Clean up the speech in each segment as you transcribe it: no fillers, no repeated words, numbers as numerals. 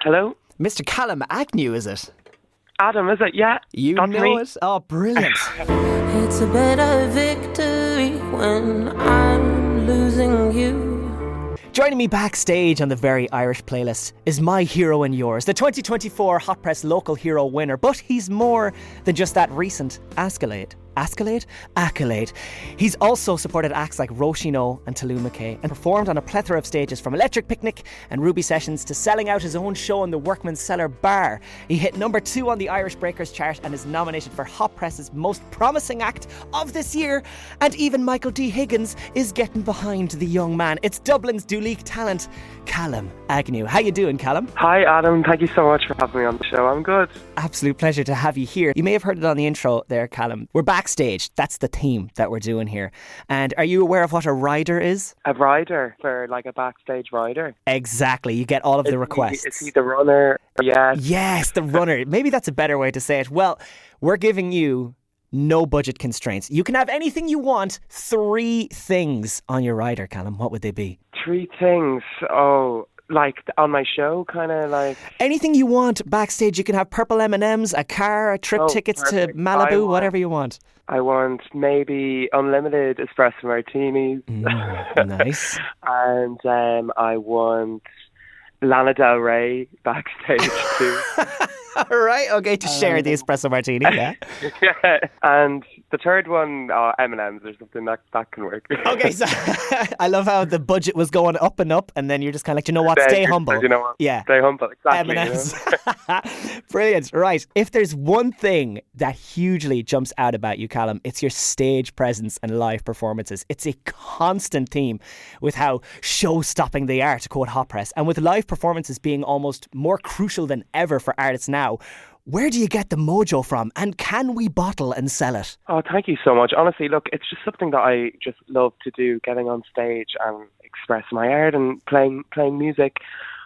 Hello? Mr. Calum Agnew, is it? Adam, is it? Yeah. You that's know me. it? Oh, brilliant. It's a better victory when I'm losing you. Joining me backstage on the Very Irish playlist is my hero and yours, the 2024 Hot Press Local Hero winner, but he's more than just that recent accolade. Accolade. He's also supported acts like Roisin and Tallulah McKay and performed on a plethora of stages, from Electric Picnic and Ruby Sessions to selling out his own show in the Workman's Cellar Bar. He hit number 2 on the Irish Breakers chart and is nominated for Hot Press's Most Promising Act of this year. And even Michael D. Higgins is getting behind the young man. It's Dublin's Duleek talent, Calum Agnew. How you doing, Calum? Hi, Adam. Thank you so much for having me on the show. I'm good. Absolute pleasure to have you here. You may have heard it on the intro there, Calum. We're backstage. That's the theme that we're doing here. And are you aware of what a rider is? A rider, for like a backstage rider. Exactly. You get all of the requests. Is he the runner? Yeah. Yes, the runner. Maybe that's a better way to say it. Well, we're giving you no budget constraints. You can have anything you want. 3 things on your rider, Calum. What would they be? 3 things. Oh, like on my show, kind of like... Anything you want backstage. You can have purple M&Ms, a car, a trip, tickets perfect. to Malibu, whatever you want. I want maybe unlimited espresso martinis. Nice. And I want Lana Del Rey backstage too. All right, okay, to share the espresso martini, yeah. Yeah. And the third one, M&M's or something, that can work. Okay, so I love how the budget was going up and up, and then you're just kind of like, you know what, stay humble. You know what? Yeah. Stay humble, exactly. M&M's. Brilliant. Right, if there's one thing that hugely jumps out about you, Calum, it's your stage presence and live performances. It's a constant theme with how show-stopping they are, to quote Hot Press, and with live performances being almost more crucial than ever for artists now. Where do you get the mojo from, and can we bottle and sell it? Oh, thank you so much. Honestly, look, it's just something that I just love to do, getting on stage and express my art and playing music.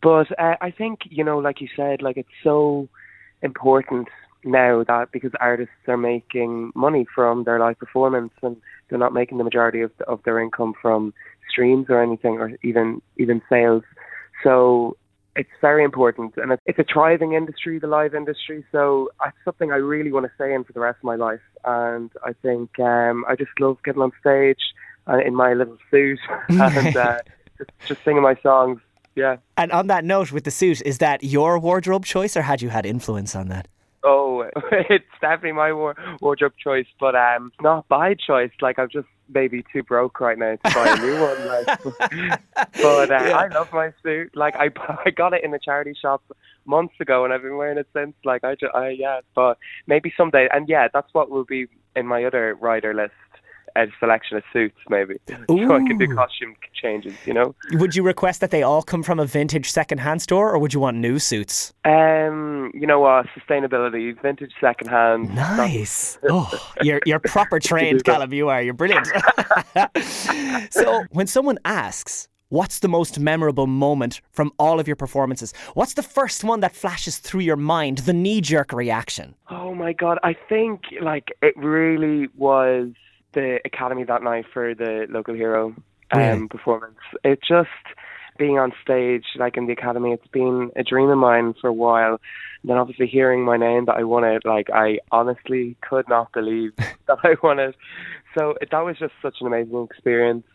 But I think, you know, like you said, like it's so important now that because artists are making money from their live performance and they're not making the majority of their income from streams or anything, or even sales. So it's very important, and it's a thriving industry, the live industry, so it's something I really want to stay in for the rest of my life. And I think I just love getting on stage in my little suit and just singing my songs, yeah. And on that note, with the suit, is that your wardrobe choice, or had you had influence on that? Oh, it's definitely my wardrobe choice, but not by choice. Like, I'm just maybe too broke right now to buy a new one. Like, but yeah. I love my suit. Like, I got it in a charity shop months ago, and I've been wearing it since. Like, yeah. But maybe someday, and yeah, that's what will be in my other rider list. A selection of suits, maybe. Ooh. So I can do costume changes, you know. Would you request that they all come from a vintage second-hand store, or would you want new suits? You know what? Sustainability, vintage second-hand. Nice. Oh, you're proper trained, Calum. You are. You're brilliant. So when someone asks, what's the most memorable moment from all of your performances? What's the first one that flashes through your mind, the knee-jerk reaction? Oh my God, I think like it really was the Academy that night for the Local Hero performance. It just being on stage, like in the Academy, it's been a dream of mine for a while. And then obviously hearing my name that I won it, like I honestly could not believe that I won it. So that was just such an amazing experience.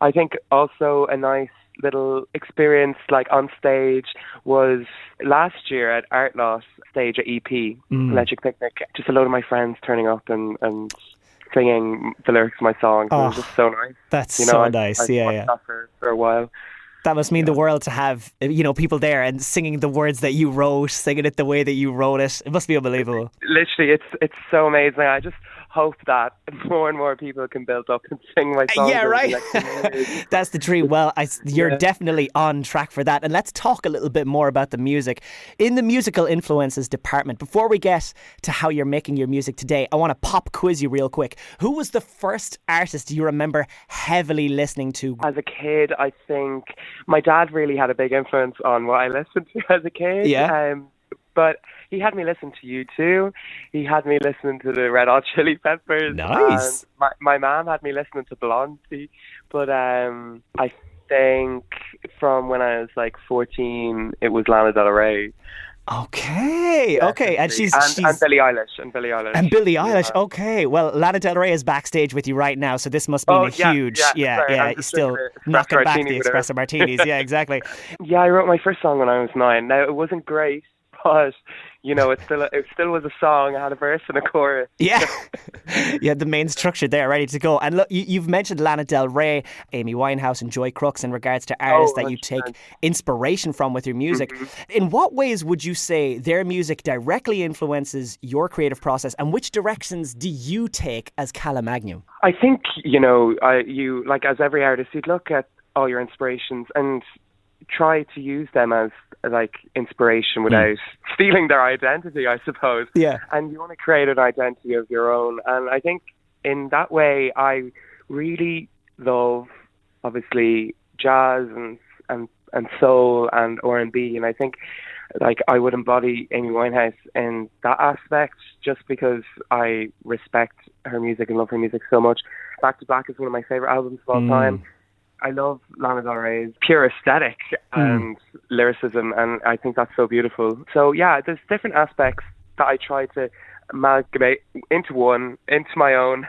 I think also a nice little experience like on stage was last year at Art Loss stage at EP, Electric Picnic. Just a load of my friends turning up and singing the lyrics of my songs. It was just so nice. That's so nice. I've watched that for a while. That must mean the world to have, you know, people there and singing the words that you wrote, singing it the way that you wrote it. It must be unbelievable. Literally, it's so amazing. I just hope that more and more people can build up and sing my songs. Yeah, right. That's the dream. Well, you're definitely on track for that. And let's talk a little bit more about the music. In the musical influences department, before we get to how you're making your music today, I want to pop quiz you real quick. Who was the first artist you remember heavily listening to? As a kid, I think my dad really had a big influence on what I listened to as a kid. Yeah. But he had me listen to U2. He had me listening to the Red Hot Chili Peppers. Nice. And my mom had me listening to Blondie. But I think from when I was like 14, it was Lana Del Rey. Okay, Yeah, okay, and she's and Billie Eilish and Billie Eilish. Okay, well, Lana Del Rey is backstage with you right now, so this must mean Oh a huge, sorry, I'm You're just still drinking an espresso knocking back martini the with her. espresso martinis. Yeah, exactly. Yeah, I wrote my first song when I was 9. Now it wasn't great, but it still was a song. I had a verse and a chorus. Yeah, yeah, the main structure there, ready to go. And look, you've mentioned Lana Del Rey, Amy Winehouse, and Joy Crooks in regards to artists that you take 100%. inspiration from with your music. In what ways would you say their music directly influences your creative process, and which directions do you take as Calum Agnew? I think you like as every artist, you'd look at all your inspirations and try to use them as like inspiration without stealing their identity, I suppose. Yeah. And you want to create an identity of your own. And I think in that way, I really love, obviously, jazz and soul and R&B. And I think like I would embody Amy Winehouse in that aspect just because I respect her music and love her music so much. Back to Black is one of my favorite albums of all time. I love Lana Del Rey's pure aesthetic and lyricism, and I think that's so beautiful. So yeah, there's different aspects that I try to amalgamate into my own.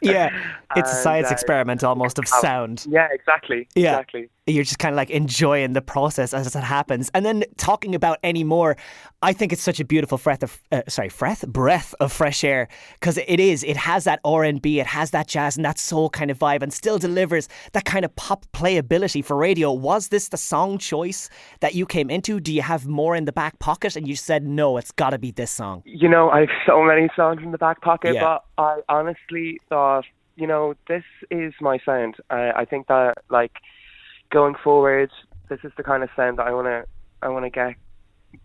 Yeah, it's a science experiment almost of sound. Yeah, exactly. Yeah. Exactly. You're just kind of like enjoying the process as it happens. And then talking about Any More, I think it's such a beautiful breath of fresh air, because it has that R&B, it has that jazz and that soul kind of vibe, and still delivers that kind of pop playability for radio. Was this the song choice that you came into? Do you have more in the back pocket and you said, no, it's got to be this song? I have so many songs in the back pocket, Yeah. but I honestly thought, this is my sound. I think that like going forward, this is the kind of sound that I want to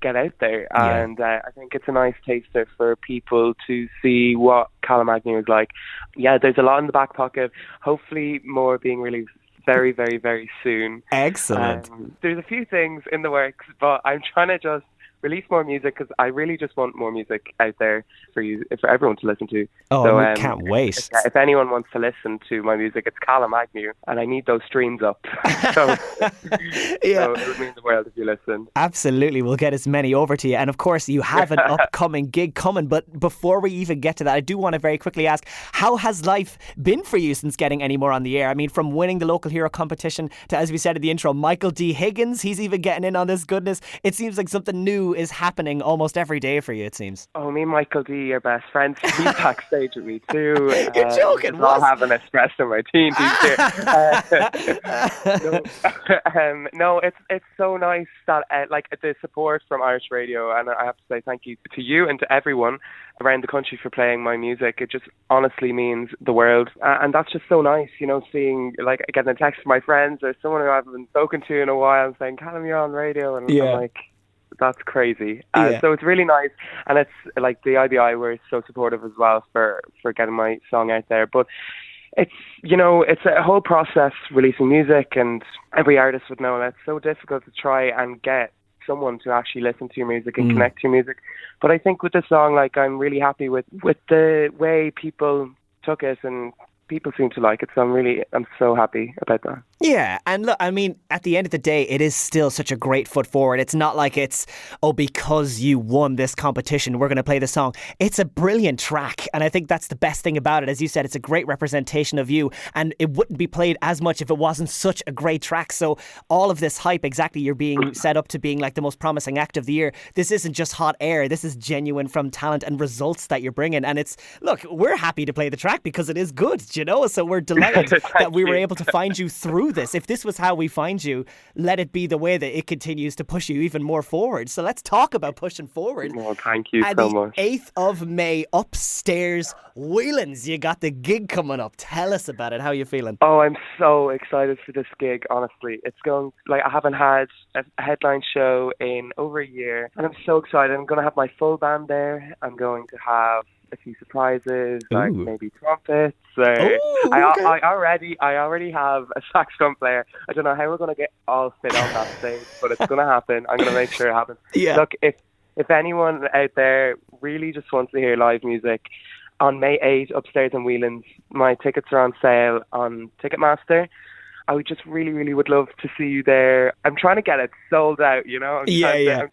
get out there, and I think it's a nice taster for people to see what Calum Agnew is like. Yeah, there's a lot in the back pocket. Hopefully, more being released very, very, very soon. Excellent. There's a few things in the works, but I'm trying to just release more music because I really just want more music out there for everyone to listen to. Oh, so, we can't wait. If anyone wants to listen to my music, it's Calum Agnew, and I need those streams up. So, Yeah. so it would mean the world if you listen. Absolutely, we'll get as many over to you. And of course, you have an upcoming gig coming. But before we even get to that, I do want to very quickly ask, how has life been for you since getting Any More on the air? I mean, from winning the local hero competition to, as we said in the intro, Michael D. Higgins, he's even getting in on this goodness. It seems like something new is happening almost every day for you, it seems. Oh, me and Michael D are best friends. He's backstage with me too. You're joking. I'll have an espresso martini here. No, it's so nice that like the support from Irish Radio, and I have to say thank you to you and to everyone around the country for playing my music. It just honestly means the world, and that's just so nice, seeing like getting a text from my friends or someone who I haven't spoken to in a while and saying, "Calum, you're on radio," and I'm like, that's crazy. So it's really nice, and it's like the IBI were so supportive as well for getting my song out there. But it's it's a whole process releasing music, and every artist would know that it's so difficult to try and get someone to actually listen to your music and connect to your music. But I think with this song, like, I'm really happy with the way people took it, and people seem to like it, so I'm so happy about that. Yeah, and look, I mean, at the end of the day, it is still such a great foot forward. It's not like it's, because you won this competition, we're going to play the song. It's a brilliant track, and I think that's the best thing about it. As you said, it's a great representation of you, and it wouldn't be played as much if it wasn't such a great track. So all of this hype, exactly, you're being set up to being like the most promising act of the year. This isn't just hot air. This is genuine from talent and results that you're bringing. And look, we're happy to play the track because it is good, so we're delighted that we were able to find you through this. If this was how we find you, let it be the way that it continues to push you even more forward. So let's talk about pushing forward. Well, thank you so much. 8th of May, upstairs, Whelans. You got the gig coming up. Tell us about it. How are you feeling? Oh, I'm so excited for this gig, honestly. It's going, like, I haven't had a headline show in over a year, and I'm so excited. I'm going to have my full band there. I'm going to have a few surprises, like maybe trumpets. I already have a saxophone player. I don't know how we're going to get all fit on that stage, but it's going to happen. I'm going to make sure it happens. Yeah. Look, if anyone out there really just wants to hear live music, on May 8th, upstairs in Whelans, my tickets are on sale on Ticketmaster. I would just really would love to see you there. I'm trying to get it sold out, No,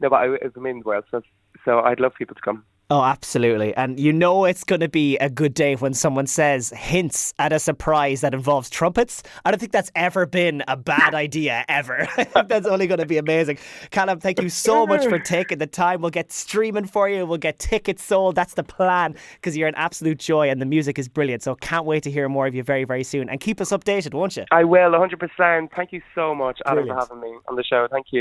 but I'm in the world, so I'd love people to come. Oh, absolutely. And you know it's going to be a good day when someone says hints at a surprise that involves trumpets. I don't think that's ever been a bad idea, ever. I think that's only going to be amazing. Calum, thank you so much for taking the time. We'll get streaming for you. We'll get tickets sold. That's the plan, because you're an absolute joy and the music is brilliant. So can't wait to hear more of you very soon. And keep us updated, won't you? I will, 100%. Thank you so much, Adam, Brilliant. for having me on the show. Thank you.